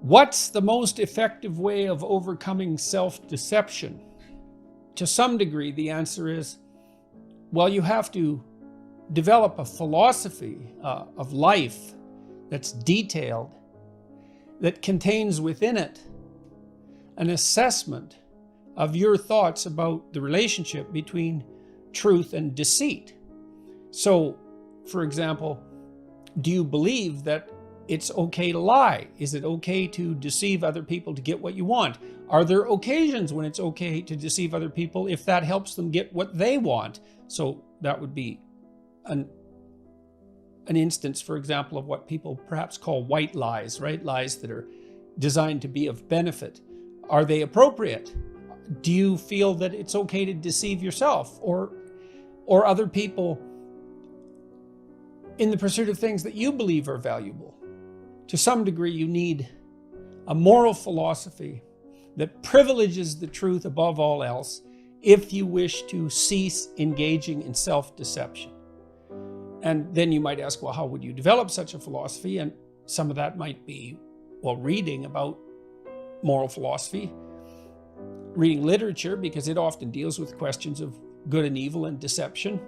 What's the most effective way of overcoming self-deception? To some degree, the answer is, well, you have to develop a philosophy of life that's detailed, that contains within it an assessment of your thoughts about the relationship between truth and deceit. So, for example, do you believe that it's okay to lie? Is it okay to deceive other people to get what you want? Are there occasions when it's okay to deceive other people if that helps them get what they want? So that would be an instance, for example, of what people perhaps call white lies, right? Lies that are designed to be of benefit. Are they appropriate? Do you feel that it's okay to deceive yourself or other people in the pursuit of things that you believe are valuable? To some degree, you need a moral philosophy that privileges the truth above all else if you wish to cease engaging in self-deception. And then you might ask, well, how would you develop such a philosophy? And some of that might be, well, reading about moral philosophy, reading literature, because it often deals with questions of good and evil and deception,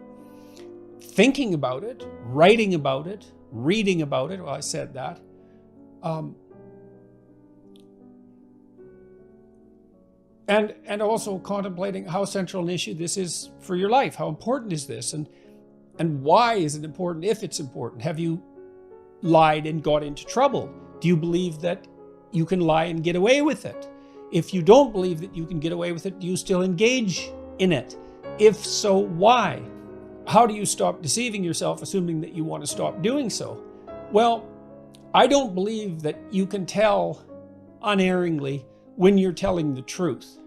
thinking about it, writing about it, reading about it. Well, I said that. And also contemplating how central an issue this is for your life. How important is this? And why is it important if it's important? Have you lied and got into trouble? Do you believe that you can lie and get away with it? If you don't believe that you can get away with it, do you still engage in it? If so, why? How do you stop deceiving yourself, assuming that you want to stop doing so? Well, I don't believe that you can tell unerringly when you're telling the truth.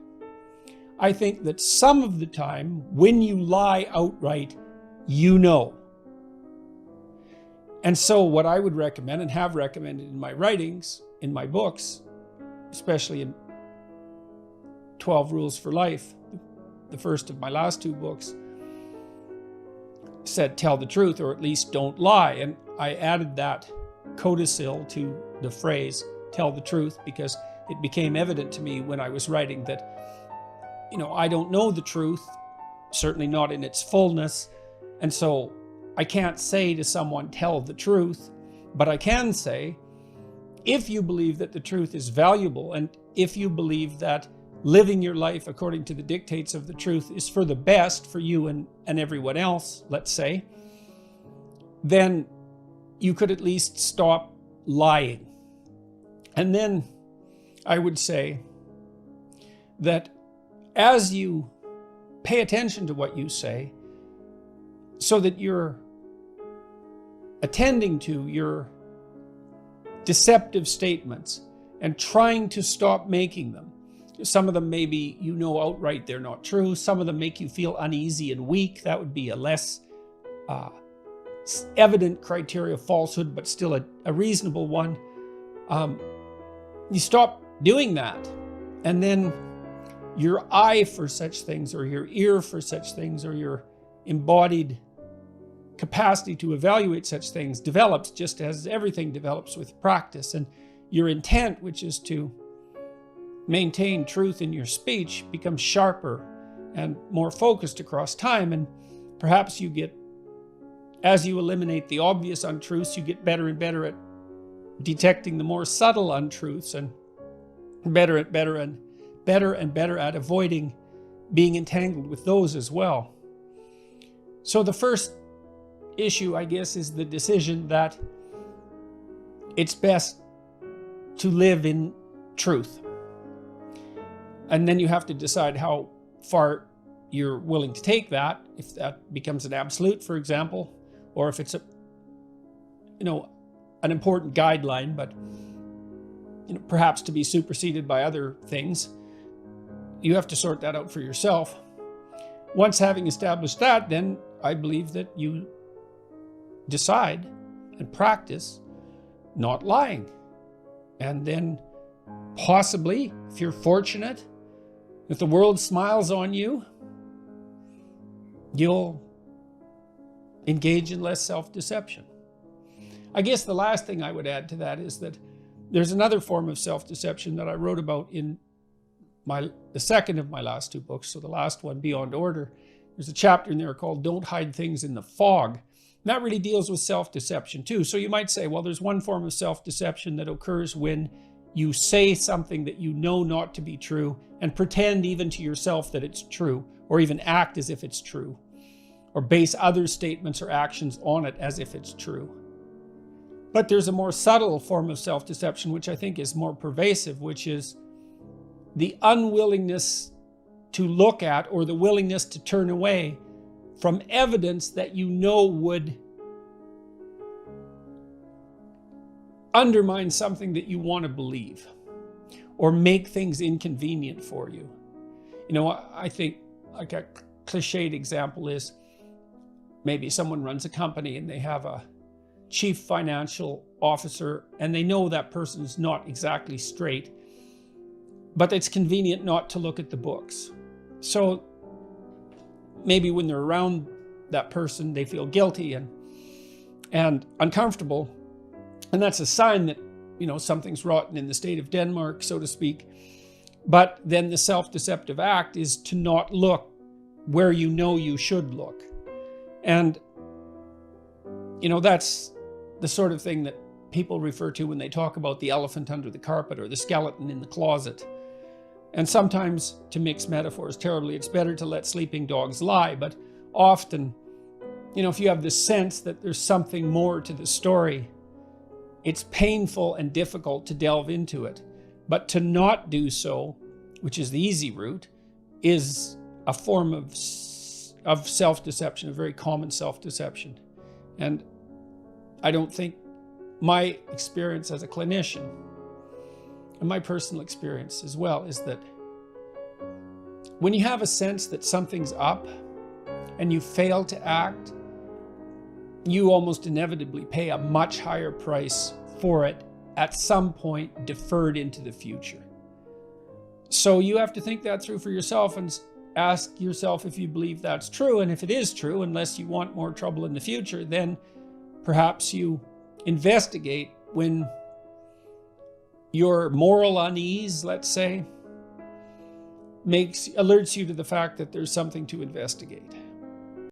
I think that some of the time, when you lie outright, you know. And so what I would recommend, and have recommended in my writings, in my books, especially in 12 Rules for Life, the first of my last two books, said tell the truth, or at least don't lie. And I added that codicil to the phrase tell the truth because it became evident to me when I was writing that, I don't know the truth, certainly not in its fullness. And so I can't say to someone, tell the truth, but I can say, if you believe that the truth is valuable, and if you believe that living your life according to the dictates of the truth is for the best for you and everyone else, let's say, then you could at least stop lying. And then I would say that as you pay attention to what you say, so that you're attending to your deceptive statements and trying to stop making them. Some of them maybe outright they're not true. Some of them make you feel uneasy and weak. That would be a less evident criteria of falsehood, but still a reasonable one. You stop doing that, and then your eye for such things, or your ear for such things, or your embodied capacity to evaluate such things develops, just as everything develops with practice. And your intent, which is to maintain truth in your speech, becomes sharper and more focused across time. And perhaps you get, as you eliminate the obvious untruths, you get better and better at detecting the more subtle untruths, and better and better at avoiding being entangled with those as well. So the first issue, I guess, is the decision that it's best to live in truth. And then you have to decide how far you're willing to take that, if that becomes an absolute, for example, or if it's an important guideline, but perhaps to be superseded by other things. You have to sort that out for yourself. Once having established that, then I believe that you decide and practice not lying. And then possibly, if you're fortunate, if the world smiles on you, you'll engage in less self-deception. I guess the last thing I would add to that is that There's another form of self-deception that I wrote about in the second of my last two books. So the last one, Beyond Order. There's a chapter in there called Don't Hide Things in the Fog. And that really deals with self-deception too. So you might say, well, there's one form of self-deception that occurs when you say something that you know not to be true and pretend even to yourself that it's true, or even act as if it's true, or base other statements or actions on it as if it's true. But there's a more subtle form of self-deception, which I think is more pervasive, which is the unwillingness to look at, or the willingness to turn away from evidence that you know would undermine something that you want to believe, or make things inconvenient for you. You know, I think like a cliched example is maybe someone runs a company and they have a chief financial officer and they know that person is not exactly straight, but it's convenient not to look at the books. So maybe when they're around that person, they feel guilty and uncomfortable. And that's a sign that, you know, something's rotten in the state of Denmark, so to speak. But then the self-deceptive act is to not look where you know you should look. And, you know, that's the sort of thing that people refer to when they talk about the elephant under the carpet or the skeleton in the closet. And sometimes, to mix metaphors terribly, it's better to let sleeping dogs lie. But often, you know, if you have the sense that there's something more to the story, it's painful and difficult to delve into it. But to not do so, which is the easy route, is a form of self-deception, a very common self-deception. And I don't think my experience as a clinician, and my personal experience as well, is that when you have a sense that something's up and you fail to act, you almost inevitably pay a much higher price for it at some point deferred into the future. So you have to think that through for yourself and ask yourself if you believe that's true. And if it is true, unless you want more trouble in the future, then perhaps you investigate when your moral unease, let's say, alerts you to the fact that there's something to investigate.